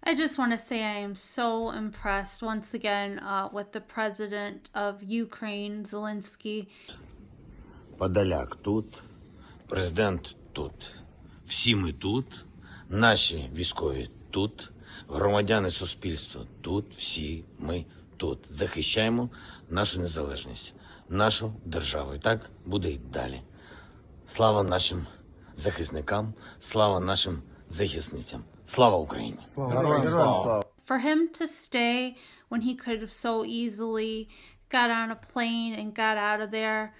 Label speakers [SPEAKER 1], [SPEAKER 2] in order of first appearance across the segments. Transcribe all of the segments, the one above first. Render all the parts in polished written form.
[SPEAKER 1] I just want to say I am so impressed once again with the president of Ukraine, Zelensky.
[SPEAKER 2] Подоляк тут, президент тут. Всі ми тут, наші військові тут, громадяни суспільства тут, всі ми тут. Захищаємо нашу незалежність, нашу державу. І так буде й далі. Слава нашим захисникам, слава нашим захисницям. Слава Україні!
[SPEAKER 1] For him to stay when he could have so easily got on a plane and got out of there,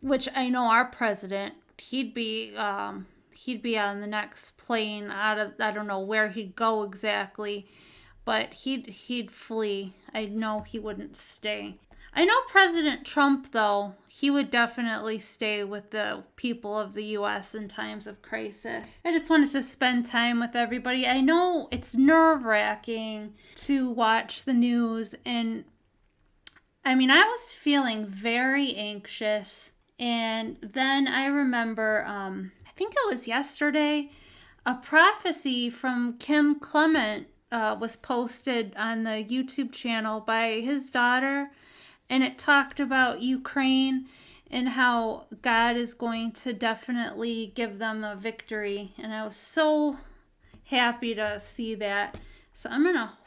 [SPEAKER 1] which I know our president, he'd be on the next plane out of, I don't know where he'd go exactly, but he'd flee. I know he wouldn't stay. I know President Trump, though, he would definitely stay with the people of the U.S. in times of crisis. I just wanted to spend time with everybody. I know it's nerve-wracking to watch the news, and I mean, I was feeling very anxious, and then I remember, I think it was yesterday, a prophecy from Kim Clement was posted on the YouTube channel by his daughter, and it talked about Ukraine and how God is going to definitely give them a victory. And I was so happy to see that. So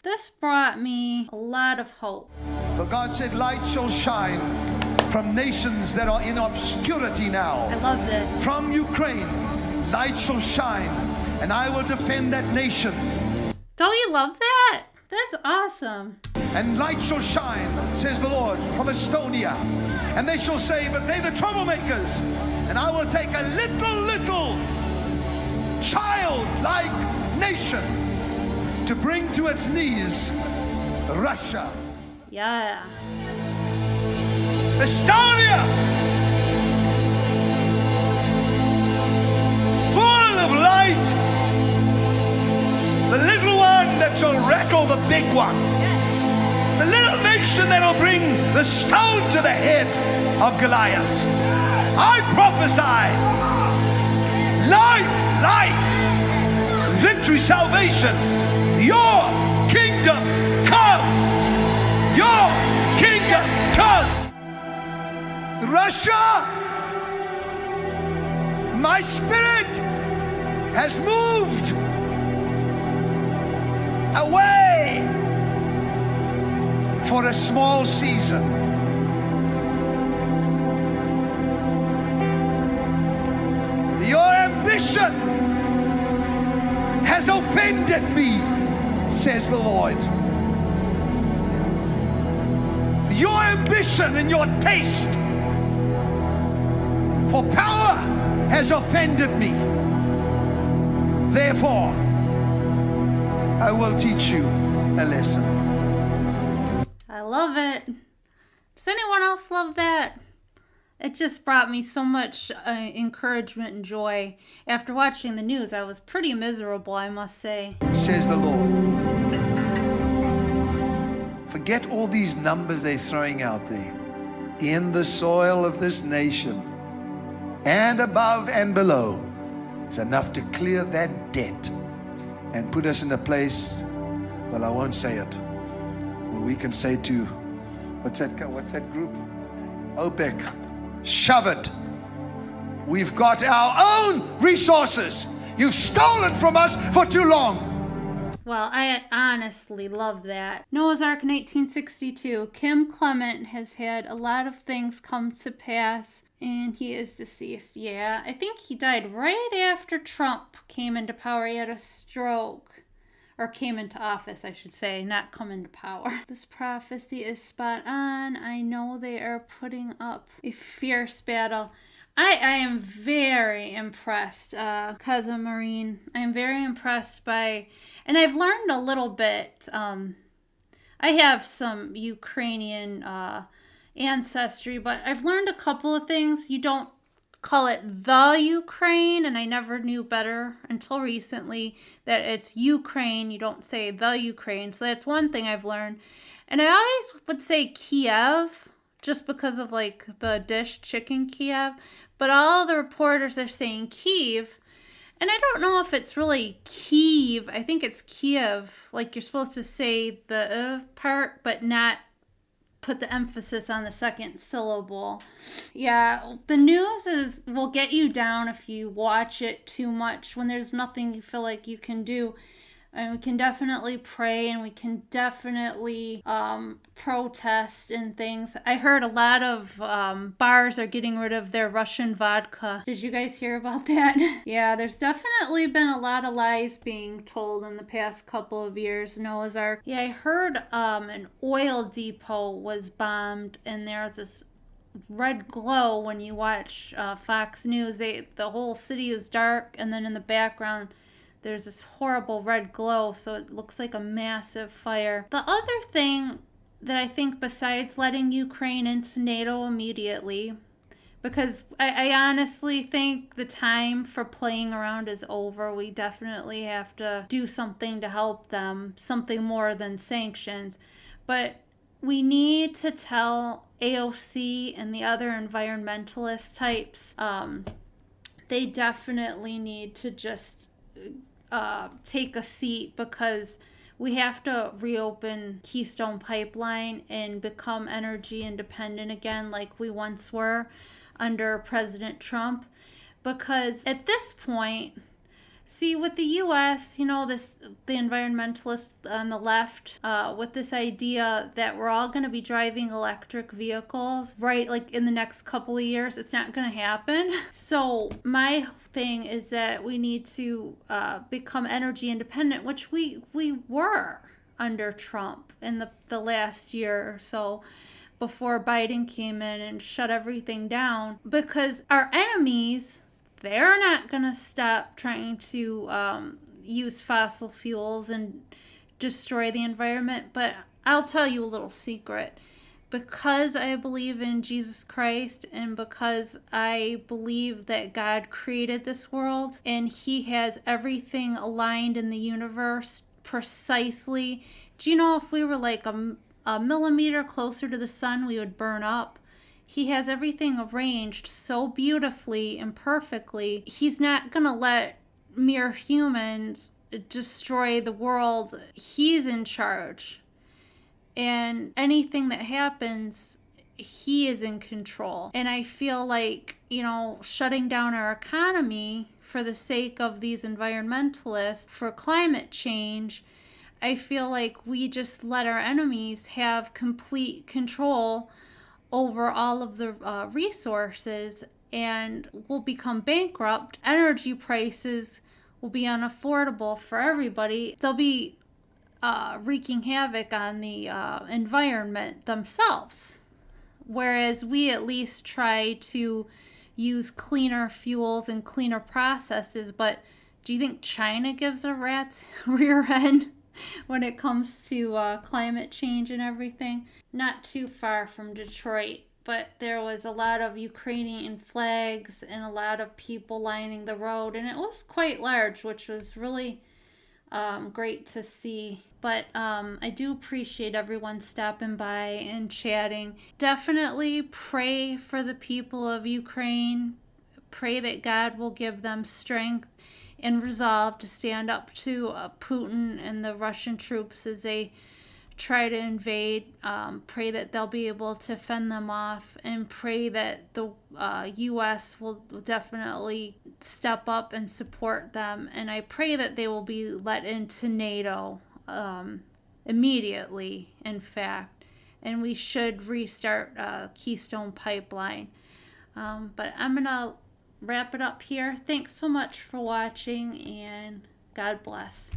[SPEAKER 1] this brought me a lot of hope.
[SPEAKER 3] For God said, light shall shine from nations that are in obscurity now.
[SPEAKER 1] I love this.
[SPEAKER 3] From Ukraine, light shall shine, and I will defend that nation.
[SPEAKER 1] Don't you love that? That's awesome.
[SPEAKER 3] And light shall shine, says the Lord, from Estonia. And they shall say, but they the troublemakers. And I will take a little child-like nation to bring to its knees Russia.
[SPEAKER 1] Yeah.
[SPEAKER 3] Estonia! Full of light. The little one that shall rattle the big one. The little nation that will bring the stone to the head of Goliath. I prophesy life, light, victory, salvation. Your kingdom come. Your kingdom come. Russia, my spirit has moved away for a small season. Your ambition has offended me, says the Lord. Your ambition and your taste for power has offended me. Therefore, I will teach you a lesson.
[SPEAKER 1] I love it. Does anyone else love that? It just brought me so much encouragement and joy. After watching the news, I was pretty miserable, I must say.
[SPEAKER 3] Says the Lord. Forget all these numbers they're throwing out there. In the soil of this nation, and above and below, is enough to clear that debt and put us in a place, well, I won't say it, where we can say to, what's that group? OPEC, shove it. We've got our own resources. You've stolen from us for too long.
[SPEAKER 1] Well, I honestly love that. Noah's Ark in 1862. Kim Clement has had a lot of things come to pass, and he is deceased. Yeah, I think he died right after Trump came into power. He had a stroke. Or came into office, I should say, not come into power. This prophecy is spot on. I know they are putting up a fierce battle. I am very impressed, Cousin Marine. I am very impressed by, and I've learned a little bit. I have some Ukrainian ancestry, but I've learned a couple of things. You don't call it the Ukraine, and I never knew better until recently that it's Ukraine. You don't say the Ukraine. So that's one thing I've learned. And I always would say Kiev, just because of like the dish chicken Kiev. But all the reporters are saying Kiev. And I don't know if it's really Kiev. I think it's Kiev. Like, you're supposed to say the part, but not put the emphasis on the second syllable. Yeah, the news will get you down if you watch it too much when there's nothing you feel like you can do. And we can definitely pray, and we can definitely protest and things. I heard a lot of bars are getting rid of their Russian vodka. Did you guys hear about that? Yeah, there's definitely been a lot of lies being told in the past couple of years. Noah's Ark. Yeah, I heard an oil depot was bombed, and there's this red glow when you watch Fox News. The whole city is dark, and then in the background there's this horrible red glow, so it looks like a massive fire. The other thing that I think, besides letting Ukraine into NATO immediately, because I honestly think the time for playing around is over. We definitely have to do something to help them, something more than sanctions. But we need to tell AOC and the other environmentalist types, they definitely need to just take a seat, because we have to reopen Keystone Pipeline and become energy independent again like we once were under President Trump. Because at this point, see, with the U.S., the environmentalists on the left, with this idea that we're all going to be driving electric vehicles, right, like in the next couple of years, it's not going to happen. So my thing is that we need to become energy independent, which we were under Trump in the last year or so, before Biden came in and shut everything down. Because our enemies, they're not going to stop trying to use fossil fuels and destroy the environment. But I'll tell you a little secret. Because I believe in Jesus Christ, and because I believe that God created this world and He has everything aligned in the universe precisely. Do you know, if we were like a millimeter closer to the sun, we would burn up? He has everything arranged so beautifully and perfectly. He's not going to let mere humans destroy the world. He's in charge. And anything that happens, He is in control. And I feel like, shutting down our economy for the sake of these environmentalists, for climate change, I feel like we just let our enemies have complete control over all of the resources, and we'll become bankrupt. Energy prices will be unaffordable for everybody. They'll be wreaking havoc on the environment themselves. Whereas we at least try to use cleaner fuels and cleaner processes. But do you think China gives a rat's rear end when it comes to climate change and everything? Not too far from Detroit, but there was a lot of Ukrainian flags and a lot of people lining the road, and it was quite large, which was really great to see. But I do appreciate everyone stopping by and chatting. Definitely pray for the people of Ukraine. Pray that God will give them strength and resolve to stand up to Putin and the Russian troops as they try to invade. Pray that they'll be able to fend them off, and pray that the U.S. will definitely step up and support them. And I pray that they will be let into NATO immediately, in fact. And we should restart Keystone Pipeline. But I'm going to wrap it up here. Thanks so much for watching, and God bless.